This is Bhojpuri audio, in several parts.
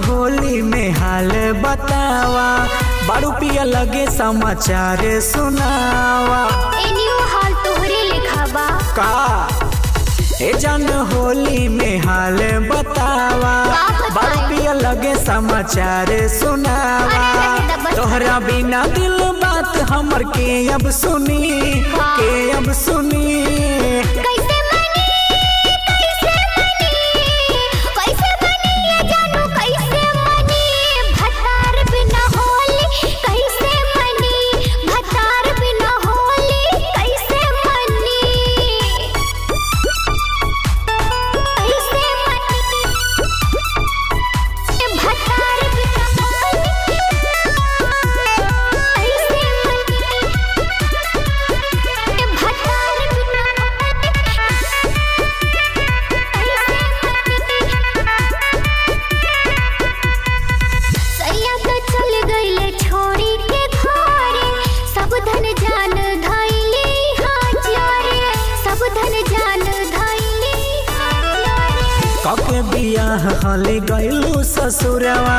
होली में हाल बतावा, बारू पिया लगे समाचार सुनावा। हाल तोहरे लिखावा का ए जान होली में हाल बतावा, बारू पिया लगे समाचार सुनावा। तोहरा बिना दिल बात हमर के अब सुनी, के अब सुनी। काके बियाह हले गइलू ससुरवा,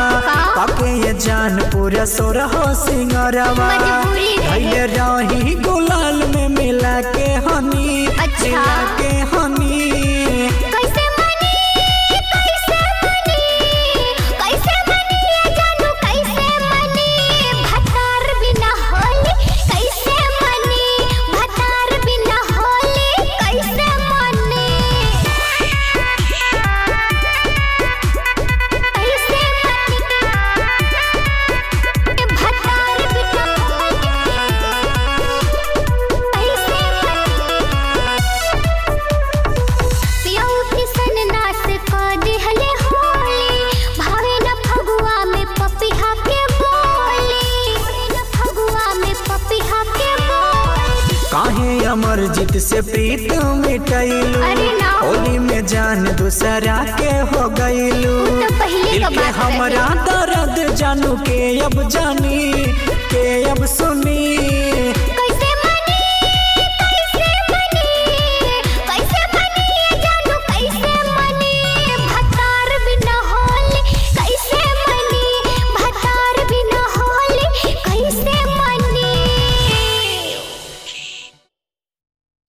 काके ये जान पूरा सोरहो सिंगरवा। भइले रही गुलाल में मिला के हनी, मिला के हनी। काहे अमरजीत से प्रीत मिटैलू, होली में जान दूसरा के हो गइलू। दिल के हमरा दर्द जानू के अब जानी, के अब सुनी।